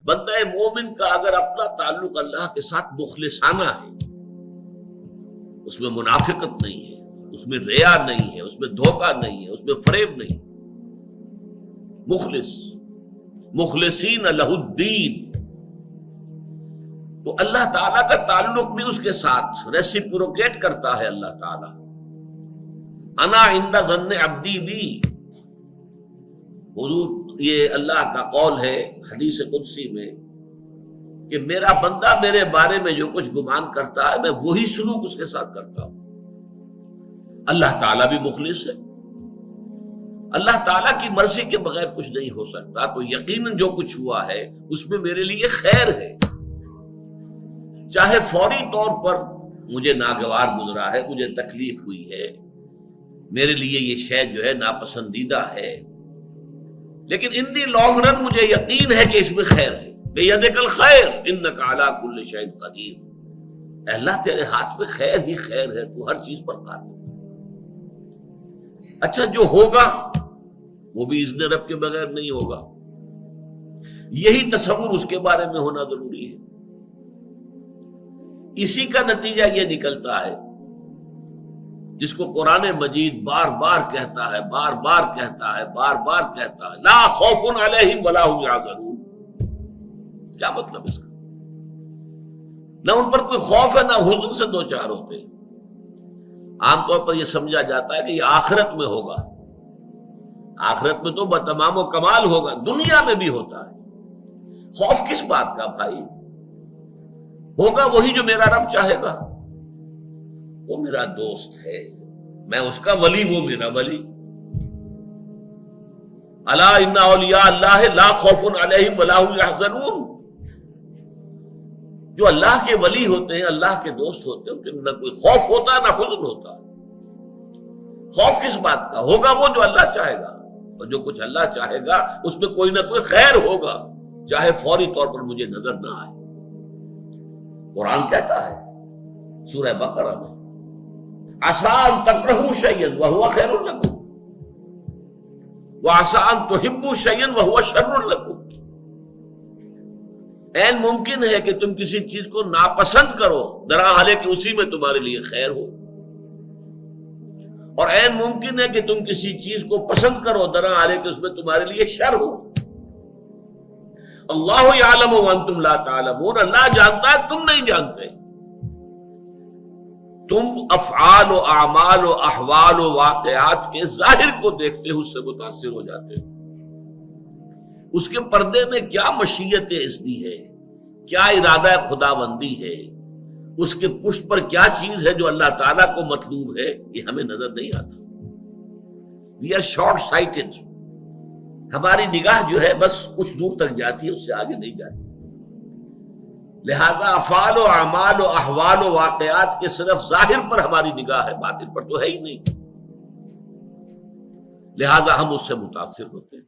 بندہ مومن کا اگر اپنا تعلق اللہ کے ساتھ مخلصانہ ہے، اس میں منافقت نہیں ہے، اس میں ریا نہیں ہے، اس میں دھوکہ نہیں ہے، اس میں فریب نہیں، مخلص، مخلصین لہ الدین، تو اللہ تعالیٰ کا تعلق بھی اس کے ساتھ ریسیپروکیٹ کرتا ہے۔ اللہ تعالیٰ انا عند ظن عبدی بی، حضور یہ اللہ کا قول ہے حدیث قدسی میں کہ میرا بندہ میرے بارے میں جو کچھ گمان کرتا ہے میں وہی سلوک اس کے ساتھ کرتا ہوں۔ اللہ تعالیٰ بھی مخلص ہے، اللہ تعالیٰ کی مرضی کے بغیر کچھ نہیں ہو سکتا، تو یقیناً جو کچھ ہوا ہے اس میں میرے لیے خیر ہے، چاہے فوری طور پر مجھے ناگوار گزرا ہے، مجھے تکلیف ہوئی ہے، میرے لیے یہ شے جو ہے ناپسندیدہ ہے، لیکن ان دی لانگ رن مجھے یقین ہے کہ اس میں خیر ہے۔ بیدک الخیر انک علی کل شیء قدیر، اے اللہ تیرے ہاتھ میں خیر ہی خیر ہے، تو ہر چیز پر قادر۔ اچھا جو ہوگا وہ بھی اذن رب کے بغیر نہیں ہوگا، یہی تصور اس کے بارے میں ہونا ضروری ہے۔ اسی کا نتیجہ یہ نکلتا ہے جس کو قرآن مجید بار بار کہتا ہے، بار بار کہتا ہے، بار بار کہتا ہے، لا خوف علیہم ولا هم یحزنون۔ کیا مطلب اس کا؟ نہ ان پر کوئی خوف ہے نہ حزن سے دو چار ہوتے ہیں۔ عام طور پر یہ سمجھا جاتا ہے کہ یہ آخرت میں ہوگا، آخرت میں تو بتمام و کمال ہوگا، دنیا میں بھی ہوتا ہے۔ خوف کس بات کا بھائی؟ ہوگا وہی جو میرا رب چاہے گا، وہ میرا دوست ہے، میں اس کا ولی، وہ میرا ولی۔ الا ان اولیاء اللہ لا خوف علیہم ولا هم یحزنون، جو اللہ کے ولی ہوتے ہیں، اللہ کے دوست ہوتے ہیں، ان کے نہ کوئی خوف ہوتا نہ حزن ہوتا۔ خوف کس بات کا؟ ہوگا وہ جو اللہ چاہے گا، اور جو کچھ اللہ چاہے گا اس میں کوئی نہ کوئی خیر ہوگا، چاہے فوری طور پر مجھے نظر نہ آئے۔ قرآن کہتا ہے سورہ بقرہ میں عسیٰ ان تکرہوا شیئا وہو خیر لکم وعسیٰ ان تحبوا شیئا وہو شر لکم، عین ممکن ہے کہ تم کسی چیز کو ناپسند کرو درحالے کہ اسی میں تمہارے لیے خیر ہو، اور عین ممکن ہے کہ تم کسی چیز کو پسند کرو درحالے کہ اس میں تمہارے لیے شر ہو۔ اللہ یعلم وانتم لا تعلمون، اللہ جانتا ہے تم نہیں جانتے۔ تم افعال و اعمال و احوال و واقعات کے ظاہر کو دیکھتے ہو، اس سے متاثر ہو جاتے ہو، اس کے پردے میں کیا مشیت اذنی ہے، کیا ارادہ خداوندی ہے، اس کے پشت پر کیا چیز ہے جو اللہ تعالیٰ کو مطلوب ہے، یہ ہمیں نظر نہیں آتا۔ وی آر شارٹ سائٹڈ، ہماری نگاہ جو ہے بس کچھ دور تک جاتی ہے، اس سے آگے نہیں جاتی۔ لہذا افعال و اعمال و احوال و واقعات کے صرف ظاہر پر ہماری نگاہ ہے، باطن پر تو ہے ہی نہیں، لہذا ہم اس سے متاثر ہوتے ہیں۔